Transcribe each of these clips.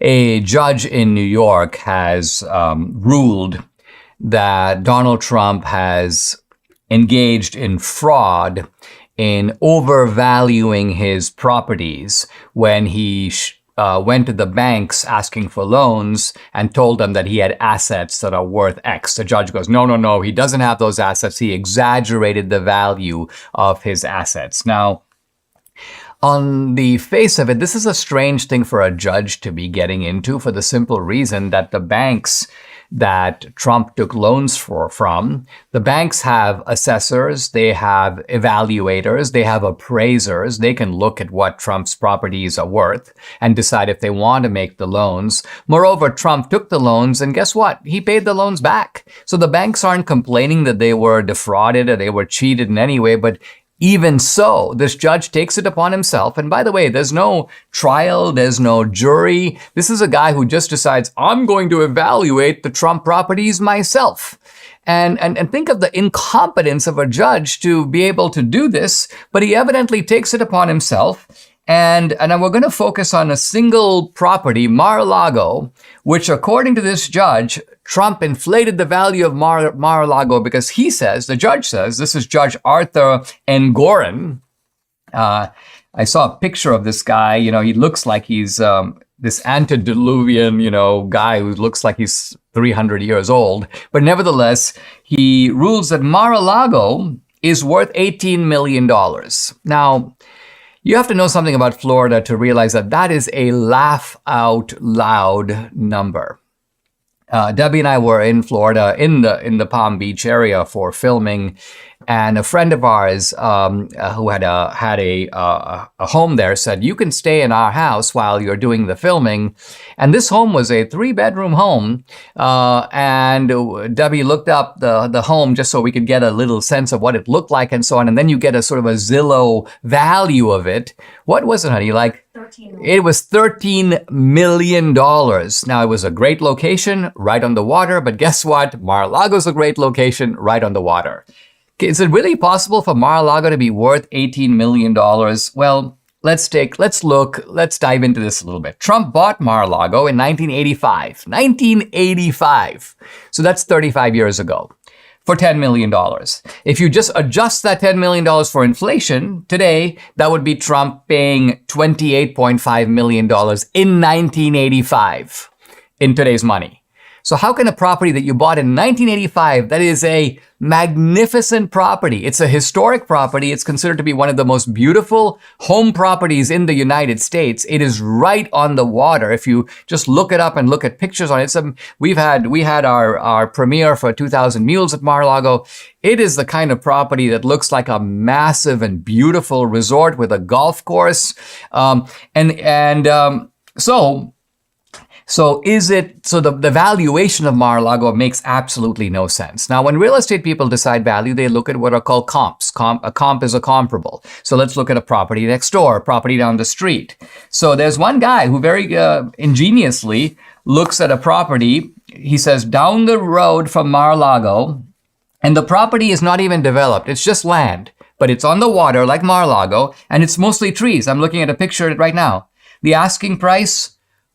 A judge in New York has ruled that Donald Trump has engaged in fraud in overvaluing his properties when he went to the banks asking for loans and told them that he had assets that are worth X. The judge goes, no, he doesn't have those assets. He exaggerated the value of his assets. Now, on the face of it, this is a strange thing for a judge to be getting into for the simple reason that the banks that Trump took loans from, the banks have assessors, they have evaluators, they have appraisers. They can look at what Trump's properties are worth and decide if they want to make the loans. Moreover, Trump took the loans and guess what? He paid the loans back. So the banks aren't complaining that they were defrauded or they were cheated in any way, but even so, this judge takes it upon himself. And by the way, there's no trial, there's no jury. This is a guy who just decides, I'm going to evaluate the Trump properties myself. And think of the incompetence of a judge to be able to do this, but he evidently takes it upon himself. And we're going to focus on a single property, Mar-a-Lago, which according to this judge, Trump inflated the value of Mar-a-Lago because he says, the judge says, this is Judge Arthur Engoron. I saw a picture of this guy. He looks like he's this antediluvian, guy who looks like he's 300 years old. But nevertheless, he rules that Mar-a-Lago is worth $18 million. Now, you have to know something about Florida to realize that that is a laugh out loud number. Debbie and I were in Florida in the Palm Beach area for filming, and a friend of ours who had a home there said, you can stay in our house while you're doing the filming. And this home was a 3-bedroom home. And Debbie looked up the home just so we could get a little sense of what it looked like and so on. And then you get a sort of a Zillow value of it. What was it, honey? Like 13 million. It was $13 million. Now, it was a great location right on the water. But guess what? Mar-a-Lago is a great location right on the water. Is it really possible for Mar-a-Lago to be worth $18 million? Well, let's dive into this a little bit. Trump bought Mar-a-Lago in 1985. 1985. So that's 35 years ago. For $10 million. If you just adjust that $10 million for inflation, today, that would be Trump paying $28.5 million in 1985 in today's money. So how can a property that you bought in 1985, that is a magnificent property, it's a historic property, it's considered to be one of the most beautiful home properties in the United States. It is right on the water. If you just look it up and look at pictures on it, we had our premiere for 2,000 Mules at Mar-a-Lago. It is the kind of property that looks like a massive and beautiful resort with a golf course. So the valuation of Mar-a-Lago makes absolutely no sense. Now, when real estate people decide value, they look at what are called comps. A comp is a comparable. So let's look at a property next door, a property down the street. So there's one guy who very ingeniously looks at a property. He says, down the road from Mar-a-Lago, and the property is not even developed. It's just land, but it's on the water like Mar-a-Lago, and it's mostly trees. I'm looking at a picture of it right now. The asking price,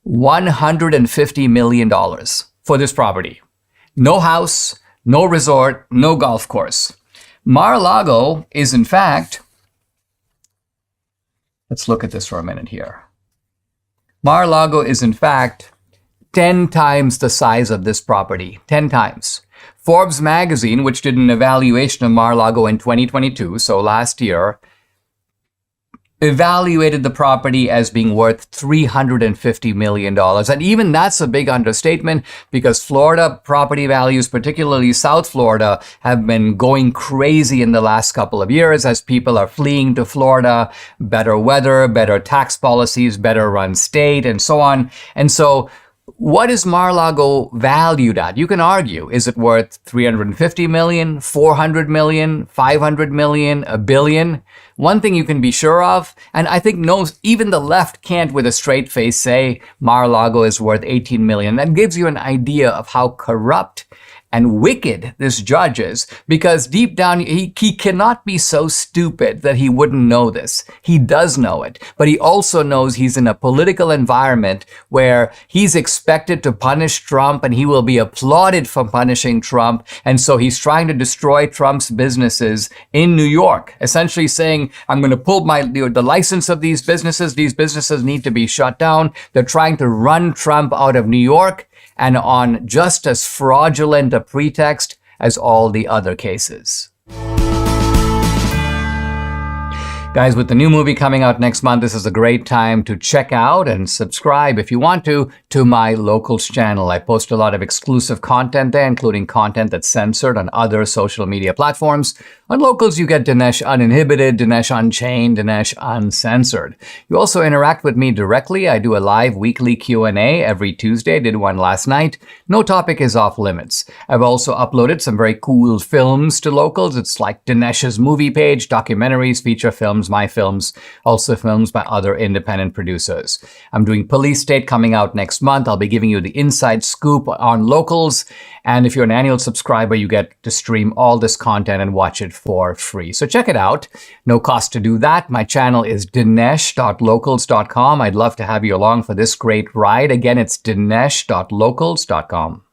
$150 million for this property. No house, no resort, no golf course. Mar-a-Lago is in fact, let's look at this for a minute here. Mar-a-Lago is in fact 10 times the size of this property, 10 times. Forbes magazine, which did an evaluation of Mar-a-Lago in 2022, so last year, evaluated the property as being worth $350 million. And even that's a big understatement because Florida property values, particularly South Florida, have been going crazy in the last couple of years as people are fleeing to Florida, better weather, better tax policies, better run state, and so on. And so what is Mar-a-Lago valued at? You can argue, is it worth 350 million, 400 million, 500 million, a billion? One thing you can be sure of, and I think even the left can't with a straight face say Mar-a-Lago is worth 18 million. That gives you an idea of how corrupt and wicked this judge is, because deep down he cannot be so stupid that he wouldn't know this. He does know it, but he also knows he's in a political environment where he's expected to punish Trump and he will be applauded for punishing Trump, and so he's trying to destroy Trump's businesses in New York, essentially saying, I'm going to pull the license of these businesses need to be shut down. They're trying to run Trump out of New York, and on just as fraudulent a pretext as all the other cases. Guys, with the new movie coming out next month, this is a great time to check out and subscribe, if you want to my Locals channel. I post a lot of exclusive content there, including content that's censored on other social media platforms. On Locals, you get Dinesh Uninhibited, Dinesh Unchained, Dinesh Uncensored. You also interact with me directly. I do a live weekly Q&A every Tuesday. I did one last night. No topic is off limits. I've also uploaded some very cool films to Locals. It's like Dinesh's movie page, documentaries, feature films, my films, also films by other independent producers. I'm doing Police State coming out next month. I'll be giving you the inside scoop on Locals. And if you're an annual subscriber, you get to stream all this content and watch it for free. So check it out. No cost to do that. My channel is dinesh.locals.com. I'd love to have you along for this great ride. Again, it's dinesh.locals.com.